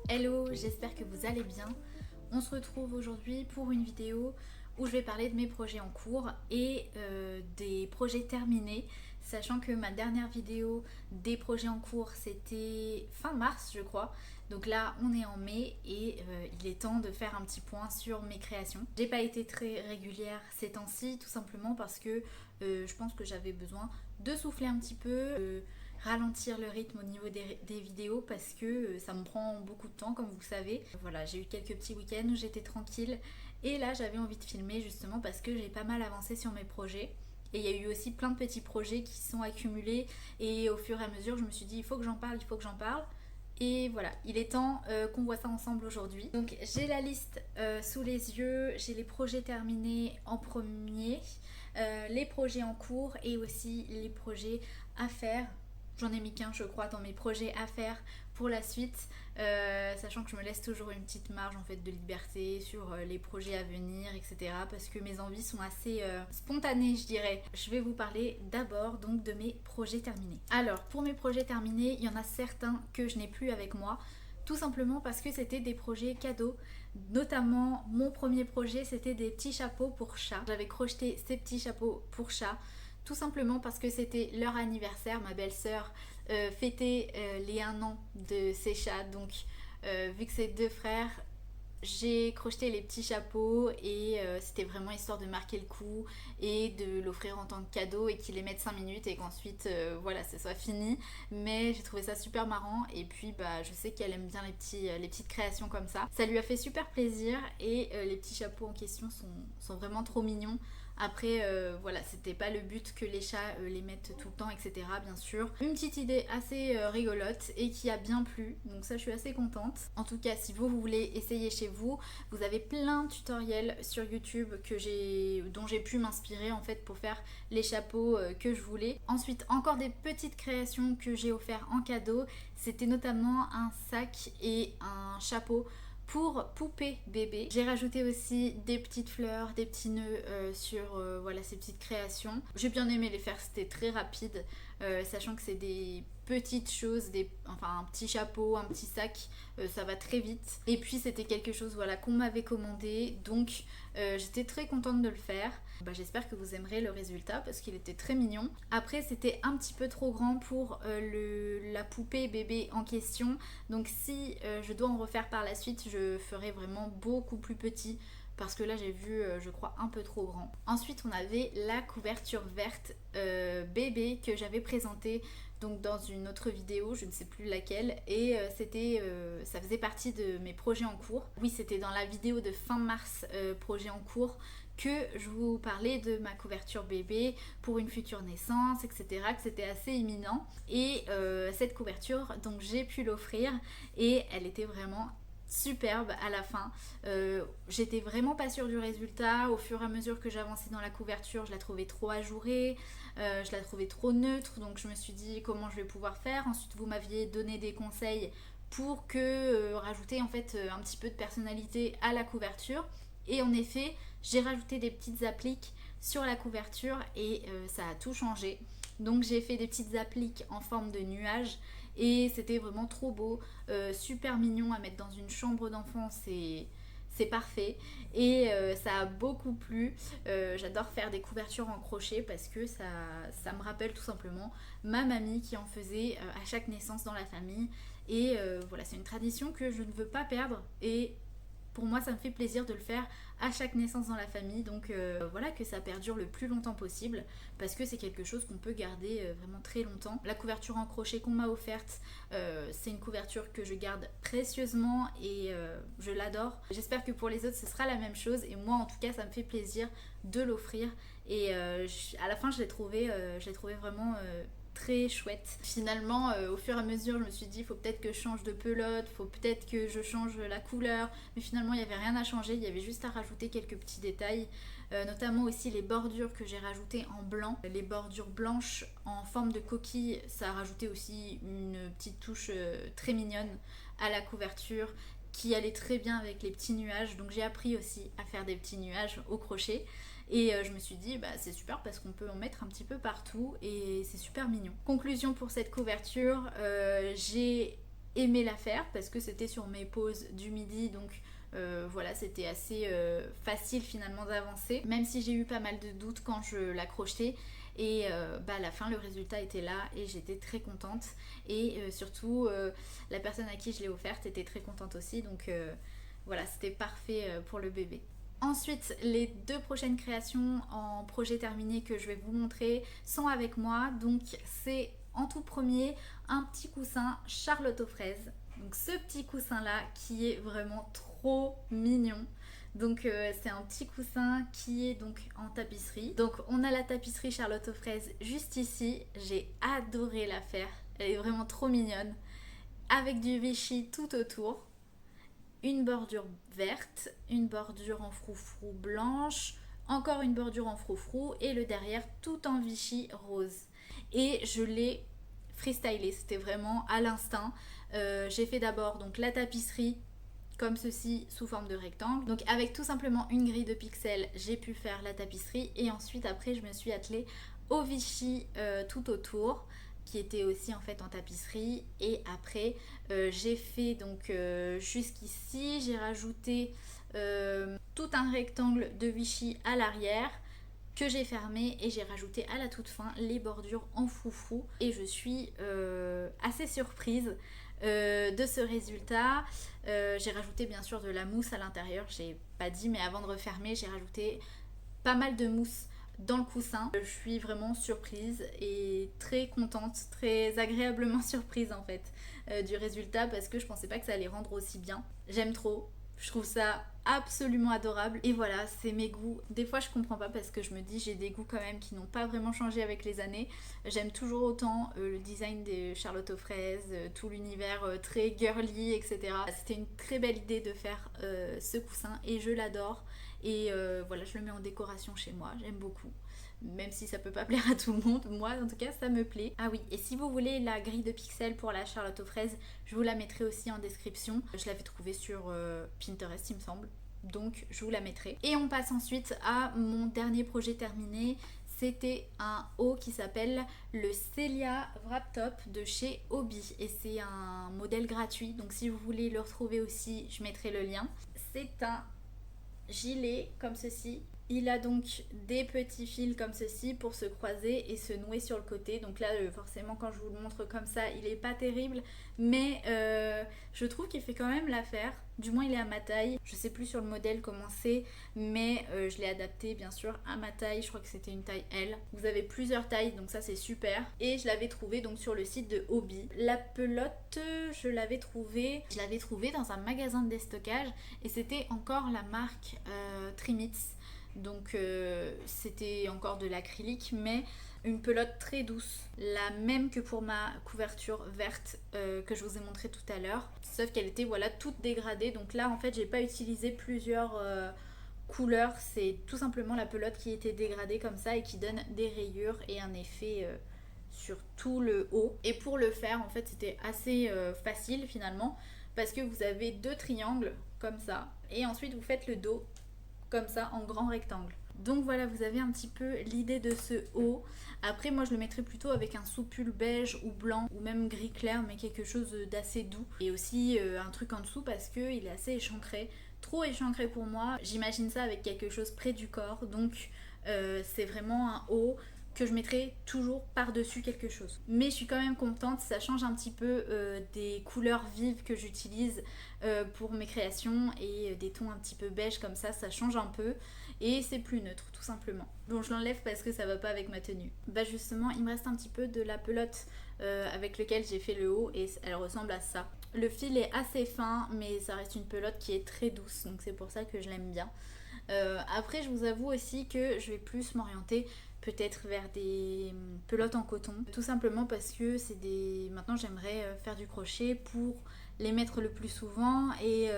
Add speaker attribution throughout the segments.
Speaker 1: Hello, j'espère que vous allez bien. On se retrouve aujourd'hui pour une vidéo où je vais parler de mes projets en cours et des projets terminés, sachant que ma dernière vidéo des projets en cours c'était fin mars je crois. Donc là on est en mai et il est temps de faire un petit point sur mes créations. J'ai pas été très régulière ces temps-ci tout simplement parce que je pense que j'avais besoin de souffler un petit peu, ralentir le rythme au niveau des vidéos parce que ça me prend beaucoup de temps comme vous le savez. Voilà, j'ai eu quelques petits week-ends où j'étais tranquille et là j'avais envie de filmer justement parce que j'ai pas mal avancé sur mes projets. Et il y a eu aussi plein de petits projets qui sont accumulés et au fur et à mesure je me suis dit il faut que j'en parle, il faut que j'en parle. Et voilà, il est temps qu'on voit ça ensemble aujourd'hui. Donc j'ai la liste sous les yeux, j'ai les projets terminés en premier, les projets en cours et aussi les projets à faire. J'en ai mis qu'un je crois dans mes projets à faire pour la suite, sachant que je me laisse toujours une petite marge en fait de liberté sur les projets à venir, etc. Parce que mes envies sont assez spontanées, je dirais. Je vais vous parler d'abord donc de mes projets terminés. Alors pour mes projets terminés, il y en a certains que je n'ai plus avec moi. Tout simplement parce que c'était des projets cadeaux. Notamment, mon premier projet, c'était des petits chapeaux pour chat. J'avais crocheté ces petits chapeaux pour chat tout simplement parce que c'était leur anniversaire. Ma belle-sœur fêtait les 1 an de ses chats. Donc, vu que c'est deux frères, j'ai crocheté les petits chapeaux et c'était vraiment histoire de marquer le coup et de l'offrir en tant que cadeau et qu'il les mette 5 minutes et qu'ensuite voilà, ce soit fini. Mais j'ai trouvé ça super marrant et puis bah, je sais qu'elle aime bien les petites créations comme ça. Ça lui a fait super plaisir et les petits chapeaux en question sont vraiment trop mignons. Après, voilà, c'était pas le but que les chats les mettent tout le temps, etc. Bien sûr. Une petite idée assez rigolote et qui a bien plu, donc ça je suis assez contente. En tout cas, si vous voulez essayer chez vous, vous avez plein de tutoriels sur YouTube dont j'ai pu m'inspirer en fait pour faire les chapeaux que je voulais. Ensuite, encore des petites créations que j'ai offert en cadeau. C'était notamment un sac et un chapeau pour poupée bébé. J'ai rajouté aussi des petites fleurs, des petits nœuds sur voilà, ces petites créations. J'ai bien aimé les faire, c'était très rapide, sachant que c'est des petites choses, enfin un petit chapeau, un petit sac, ça va très vite. Et puis c'était quelque chose voilà, qu'on m'avait commandé, donc j'étais très contente de le faire. Bah, j'espère que vous aimerez le résultat parce qu'il était très mignon. Après c'était un petit peu trop grand pour la poupée bébé en question, donc si je dois en refaire par la suite, je ferai vraiment beaucoup plus petit parce que là j'ai vu je crois un peu trop grand. Ensuite on avait la couverture verte bébé que j'avais présentée donc dans une autre vidéo, je ne sais plus laquelle, et ça faisait partie de mes projets en cours. Oui, c'était dans la vidéo de fin mars projet en cours que je vous parlais de ma couverture bébé pour une future naissance, etc. que c'était assez imminent. Et cette couverture, donc j'ai pu l'offrir et elle était vraiment superbe à la fin. J'étais vraiment pas sûre du résultat. Au fur et à mesure que j'avançais dans la couverture, je la trouvais trop ajourée, je la trouvais trop neutre, donc je me suis dit comment je vais pouvoir faire. Ensuite vous m'aviez donné des conseils pour rajouter en fait un petit peu de personnalité à la couverture. Et en effet, j'ai rajouté des petites appliques sur la couverture et ça a tout changé. Donc j'ai fait des petites appliques en forme de nuages et c'était vraiment trop beau, super mignon à mettre dans une chambre d'enfant, c'est parfait et ça a beaucoup plu. J'adore faire des couvertures en crochet parce que ça me rappelle tout simplement ma mamie qui en faisait à chaque naissance dans la famille et voilà, c'est une tradition que je ne veux pas perdre et pour moi ça me fait plaisir de le faire à chaque naissance dans la famille, donc voilà, que ça perdure le plus longtemps possible parce que c'est quelque chose qu'on peut garder vraiment très longtemps. La couverture en crochet qu'on m'a offerte, c'est une couverture que je garde précieusement et je l'adore. J'espère que pour les autres ce sera la même chose et moi en tout cas ça me fait plaisir de l'offrir et à la fin je l'ai trouvé vraiment très chouette. Finalement, au fur et à mesure, je me suis dit, il faut peut-être que je change de pelote, faut peut-être que je change la couleur. Mais finalement, il n'y avait rien à changer, il y avait juste à rajouter quelques petits détails. Notamment aussi les bordures que j'ai rajoutées en blanc. Les bordures blanches en forme de coquille, ça a rajouté aussi une petite touche très mignonne à la couverture qui allait très bien avec les petits nuages. Donc j'ai appris aussi à faire des petits nuages au crochet. Et je me suis dit, bah, c'est super parce qu'on peut en mettre un petit peu partout et c'est super mignon. Conclusion pour cette couverture, j'ai aimé la faire parce que c'était sur mes pauses du midi, donc voilà, c'était assez facile finalement d'avancer, même si j'ai eu pas mal de doutes quand je l'accrochais. Et à la fin, le résultat était là et j'étais très contente. Et surtout, la personne à qui je l'ai offerte était très contente aussi. Donc voilà, c'était parfait pour le bébé. Ensuite, les 2 prochaines créations en projet terminé que je vais vous montrer sont avec moi. Donc c'est en tout premier un petit coussin Charlotte aux fraises. Donc ce petit coussin là qui est vraiment trop mignon. Donc c'est un petit coussin qui est donc en tapisserie. Donc on a la tapisserie Charlotte aux fraises juste ici. J'ai adoré la faire. Elle est vraiment trop mignonne. Avec du Vichy tout autour. Une bordure verte, une bordure en froufrou blanche, encore une bordure en froufrou et le derrière tout en Vichy rose. Et je l'ai freestylé, c'était vraiment à l'instinct. J'ai fait d'abord donc la tapisserie comme ceci sous forme de rectangle. Donc avec tout simplement une grille de pixels, j'ai pu faire la tapisserie et ensuite après je me suis attelée au Vichy tout autour qui était aussi en fait en tapisserie. Et après j'ai fait donc jusqu'ici, j'ai rajouté tout un rectangle de Vichy à l'arrière que j'ai fermé et j'ai rajouté à la toute fin les bordures en foufou et je suis assez surprise de ce résultat. J'ai rajouté bien sûr de la mousse à l'intérieur, j'ai pas dit mais avant de refermer j'ai rajouté pas mal de mousse dans le coussin. Je suis vraiment surprise et très contente, très agréablement surprise en fait du résultat parce que je pensais pas que ça allait rendre aussi bien. J'aime trop, je trouve ça absolument adorable et voilà, c'est mes goûts. Des fois je comprends pas parce que je me dis j'ai des goûts quand même qui n'ont pas vraiment changé avec les années. J'aime toujours autant le design des Charlotte aux fraises, tout l'univers très girly, etc. C'était une très belle idée de faire ce coussin et je l'adore. Et voilà, je le mets en décoration chez moi, j'aime beaucoup. Même si ça peut pas plaire à tout le monde, moi en tout cas ça me plaît. Ah oui, et si vous voulez la grille de pixels pour la Charlotte aux fraises, je vous la mettrai aussi en description. Je l'avais trouvée sur Pinterest il me semble, donc je vous la mettrai. Et on passe ensuite à mon dernier projet terminé. C'était un haut qui s'appelle le Celia Wrap Top de chez Hobbii et c'est un modèle gratuit, donc si vous voulez le retrouver aussi, je mettrai le lien. C'est un gilet comme ceci. Il a donc des petits fils comme ceci pour se croiser et se nouer sur le côté. Donc là, forcément, quand je vous le montre comme ça, il est pas terrible. Mais je trouve qu'il fait quand même l'affaire. Du moins, il est à ma taille. Je sais plus sur le modèle comment c'est. Mais je l'ai adapté, bien sûr, à ma taille. Je crois que c'était une taille L. Vous avez plusieurs tailles, donc ça, c'est super. Et je l'avais trouvé donc sur le site de Hobbii. La pelote, je l'avais trouvée dans un magasin de déstockage. Et c'était encore la marque Trimitz. Donc c'était encore de l'acrylique mais une pelote très douce, la même que pour ma couverture verte que je vous ai montré tout à l'heure, sauf qu'elle était voilà toute dégradée. Donc là en fait j'ai pas utilisé plusieurs couleurs, c'est tout simplement la pelote qui était dégradée comme ça et qui donne des rayures et un effet sur tout le haut. Et pour le faire en fait c'était assez facile finalement parce que vous avez 2 triangles comme ça et ensuite vous faites le dos comme ça en grand rectangle. Donc voilà, vous avez un petit peu l'idée de ce haut. Après moi je le mettrais plutôt avec un sous-pull beige ou blanc ou même gris clair mais quelque chose d'assez doux. Et aussi un truc en dessous parce qu'il est assez échancré, trop échancré pour moi. J'imagine ça avec quelque chose près du corps, donc c'est vraiment un haut que je mettrai toujours par-dessus quelque chose. Mais je suis quand même contente, ça change un petit peu des couleurs vives que j'utilise pour mes créations et des tons un petit peu beige comme ça change un peu et c'est plus neutre tout simplement. Bon, je l'enlève parce que ça va pas avec ma tenue. Bah justement, il me reste un petit peu de la pelote avec lequel j'ai fait le haut et elle ressemble à ça. Le fil est assez fin mais ça reste une pelote qui est très douce, donc c'est pour ça que je l'aime bien. Après je vous avoue aussi que je vais plus m'orienter peut-être vers des pelotes en coton, tout simplement parce que c'est des... Maintenant j'aimerais faire du crochet pour les mettre le plus souvent et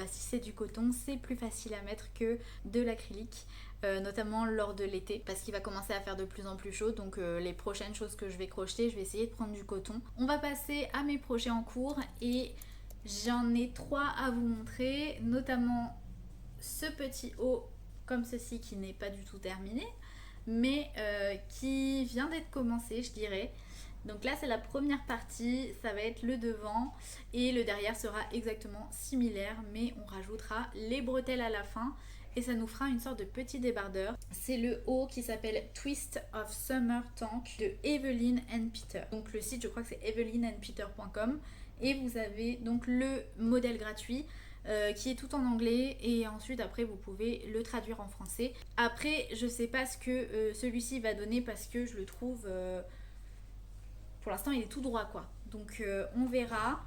Speaker 1: si c'est du coton c'est plus facile à mettre que de l'acrylique, notamment lors de l'été parce qu'il va commencer à faire de plus en plus chaud. Donc les prochaines choses que je vais crocheter, je vais essayer de prendre du coton. On va passer à mes projets en cours et j'en ai 3 à vous montrer, notamment ce petit haut comme ceci qui n'est pas du tout terminé mais qui vient d'être commencé je dirais. Donc là c'est la première partie, ça va être le devant et le derrière sera exactement similaire mais on rajoutera les bretelles à la fin et ça nous fera une sorte de petit débardeur. C'est le haut qui s'appelle Twist of Summer Tank de Evelyn and Peter. Donc le site je crois que c'est evelynandpeter.com et vous avez donc le modèle gratuit qui est tout en anglais et ensuite après vous pouvez le traduire en français. Après je sais pas ce que celui-ci va donner parce que je le trouve pour l'instant il est tout droit quoi, donc on verra.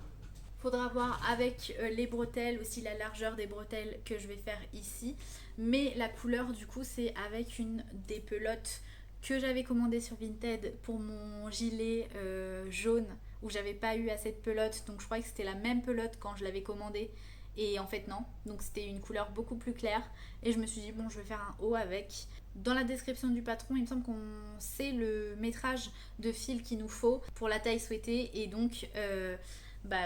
Speaker 1: Faudra voir avec les bretelles aussi la largeur des bretelles que je vais faire ici, mais la couleur du coup c'est avec une des pelotes que j'avais commandé sur Vinted pour mon gilet jaune où j'avais pas eu assez de pelote, donc je croyais que c'était la même pelote quand je l'avais commandé et en fait non, donc c'était une couleur beaucoup plus claire et je me suis dit bon je vais faire un haut avec. Dans la description du patron il me semble qu'on sait le métrage de fil qu'il nous faut pour la taille souhaitée et donc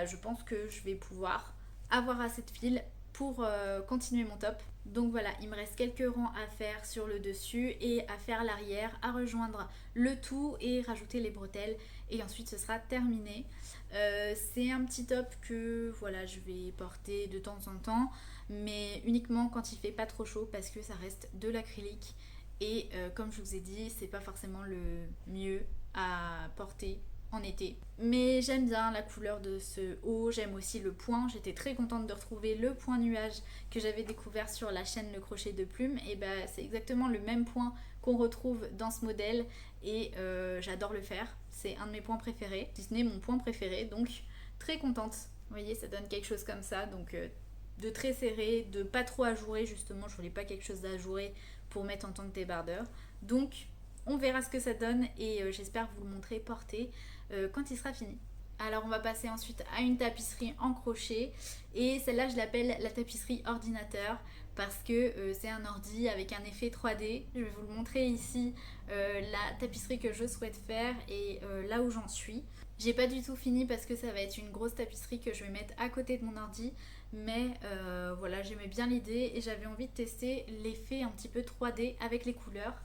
Speaker 1: je pense que je vais pouvoir avoir assez de fil pour continuer mon top. Donc voilà, il me reste quelques rangs à faire sur le dessus et à faire l'arrière, à rejoindre le tout et rajouter les bretelles et ensuite ce sera terminé. C'est un petit top que voilà, je vais porter de temps en temps mais uniquement quand il fait pas trop chaud parce que ça reste de l'acrylique et comme je vous ai dit c'est pas forcément le mieux à porter en été. Mais j'aime bien la couleur de ce haut, j'aime aussi le point. J'étais très contente de retrouver le point nuage que j'avais découvert sur la chaîne Le Crochet de Plume. Et c'est exactement le même point qu'on retrouve dans ce modèle et j'adore le faire. C'est un de mes points préférés, si ce n'est mon point préféré, donc très contente. Vous voyez, ça donne quelque chose comme ça, donc de très serré, de pas trop ajouré justement. Je voulais pas quelque chose d'ajouré pour mettre en tant que débardeur. Donc on verra ce que ça donne et j'espère vous le montrer porté quand il sera fini. Alors on va passer ensuite à une tapisserie en crochet et celle-là je l'appelle la tapisserie ordinateur parce que c'est un ordi avec un effet 3D. Je vais vous le montrer ici la tapisserie que je souhaite faire et là où j'en suis. J'ai pas du tout fini parce que ça va être une grosse tapisserie que je vais mettre à côté de mon ordi mais voilà, j'aimais bien l'idée et j'avais envie de tester l'effet un petit peu 3D avec les couleurs.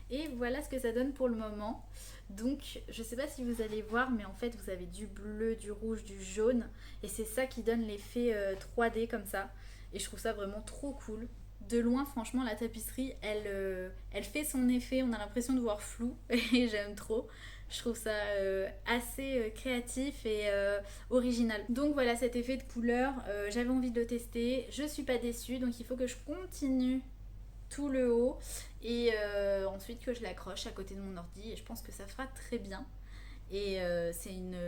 Speaker 1: Et voilà ce que ça donne pour le moment. Donc je sais pas si vous allez voir mais en fait vous avez du bleu, du rouge, du jaune et c'est ça qui donne l'effet 3D comme ça et je trouve ça vraiment trop cool. De loin franchement la tapisserie elle fait son effet, on a l'impression de voir flou et j'aime trop. Je trouve ça assez créatif et original. Donc voilà cet effet de couleur, j'avais envie de le tester, je suis pas déçue donc il faut que je continue tout le haut et ensuite que je l'accroche à côté de mon ordi et je pense que ça fera très bien et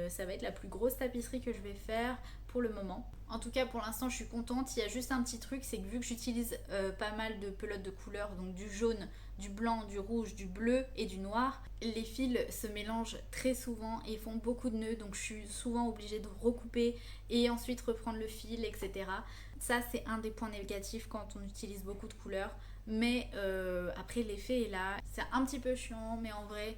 Speaker 1: ça va être la plus grosse tapisserie que je vais faire pour le moment. En tout cas pour l'instant je suis contente. Il y a juste un petit truc, c'est que vu que j'utilise pas mal de pelotes de couleurs, donc du jaune, du blanc, du rouge, du bleu et du noir, les fils se mélangent très souvent et font beaucoup de nœuds, donc je suis souvent obligée de recouper et ensuite reprendre le fil, etc. Ça c'est un des points négatifs quand on utilise beaucoup de couleurs, mais après l'effet est là. C'est un petit peu chiant mais en vrai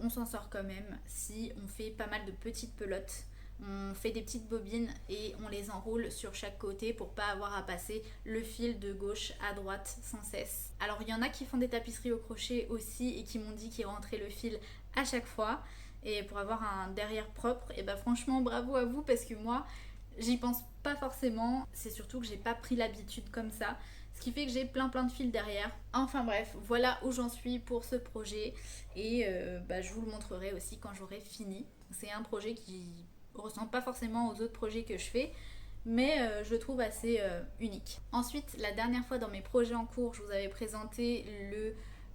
Speaker 1: on s'en sort quand même si on fait pas mal de petites pelotes. On fait des petites bobines et on les enroule sur chaque côté pour pas avoir à passer le fil de gauche à droite sans cesse. Alors il y en a qui font des tapisseries au crochet aussi et qui m'ont dit qu'ils rentraient le fil à chaque fois et pour avoir un derrière propre. Et franchement bravo à vous parce que moi j'y pense pas forcément. C'est surtout que j'ai pas pris l'habitude comme ça, ce qui fait que j'ai plein de fils derrière. Enfin bref, voilà où j'en suis pour ce projet et je vous le montrerai aussi quand j'aurai fini. C'est un projet qui ressemble pas forcément aux autres projets que je fais mais je le trouve assez unique. Ensuite la dernière fois dans mes projets en cours je vous avais présenté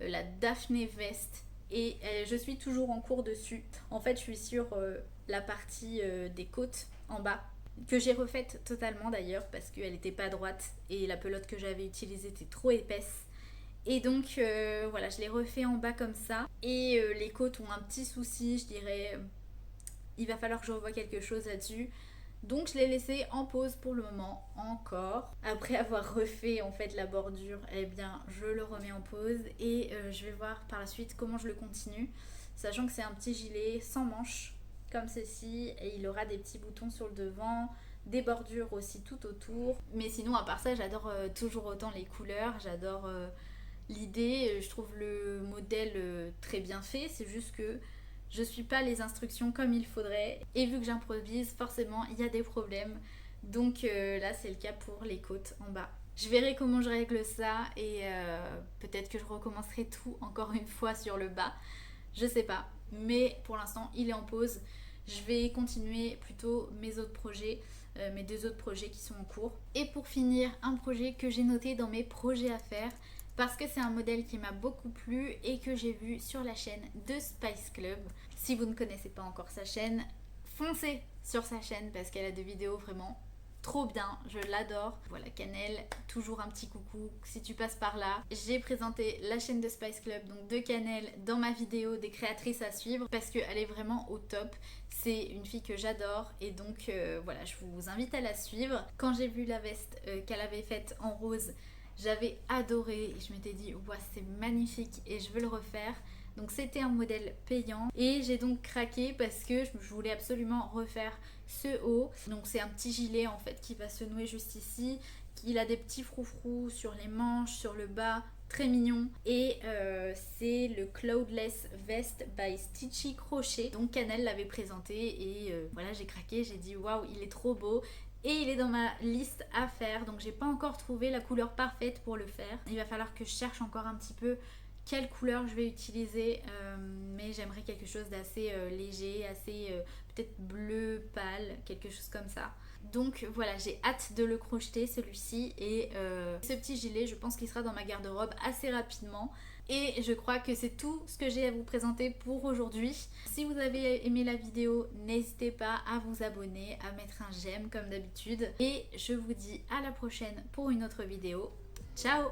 Speaker 1: la Daphné Veste et je suis toujours en cours dessus. En fait je suis sur la partie des côtes en bas que j'ai refaite totalement d'ailleurs parce qu'elle n'était pas droite et la pelote que j'avais utilisée était trop épaisse. Et donc voilà, je l'ai refait en bas comme ça. Et les côtes ont un petit souci, je dirais. Il va falloir que je revoie quelque chose là-dessus. Donc je l'ai laissé en pause pour le moment encore. Après avoir refait en fait la bordure, eh bien je le remets en pause et je vais voir par la suite comment je le continue. Sachant que c'est un petit gilet sans manches comme ceci et il aura des petits boutons sur le devant, des bordures aussi tout autour. Mais sinon à part ça j'adore toujours autant les couleurs, j'adore l'idée, je trouve le modèle très bien fait. C'est juste que je suis pas les instructions comme il faudrait et vu que j'improvise, forcément il y a des problèmes. Donc là c'est le cas pour les côtes en bas. Je verrai comment je règle ça et peut-être que je recommencerai tout encore une fois sur le bas. Je sais pas, mais pour l'instant il est en pause. Je vais continuer plutôt mes autres projets, mes 2 autres projets qui sont en cours. Et pour finir, un projet que j'ai noté dans mes projets à faire parce que c'est un modèle qui m'a beaucoup plu et que j'ai vu sur la chaîne de Spice Club. Si vous ne connaissez pas encore sa chaîne, foncez sur sa chaîne parce qu'elle a des vidéos vraiment trop bien, je l'adore. Voilà, Cannelle, toujours un petit coucou si tu passes par là. J'ai présenté la chaîne de Spice Club, donc de Cannelle, dans ma vidéo des créatrices à suivre parce qu'elle est vraiment au top. C'est une fille que j'adore et donc voilà, je vous invite à la suivre. Quand j'ai vu la veste qu'elle avait faite en rose, j'avais adoré et je m'étais dit ouais, c'est magnifique et je veux le refaire. Donc c'était un modèle payant et j'ai donc craqué parce que je voulais absolument refaire ce haut. Donc c'est un petit gilet en fait qui va se nouer juste ici. Il a des petits froufrous sur les manches, sur le bas, très mignon. Et c'est le Cloudless Vest by Stitchy Crochet. Donc Cannelle l'avait présenté et voilà, j'ai craqué, j'ai dit waouh, il est trop beau. Et il est dans ma liste à faire, donc j'ai pas encore trouvé la couleur parfaite pour le faire. Il va falloir que je cherche encore un petit peu quelle couleur je vais utiliser, mais j'aimerais quelque chose d'assez léger, assez peut-être bleu pâle, quelque chose comme ça. Donc voilà, j'ai hâte de le crocheter celui-ci et ce petit gilet, je pense qu'il sera dans ma garde-robe assez rapidement. Et je crois que c'est tout ce que j'ai à vous présenter pour aujourd'hui. Si vous avez aimé la vidéo, n'hésitez pas à vous abonner, à mettre un j'aime comme d'habitude. Et je vous dis à la prochaine pour une autre vidéo. Ciao!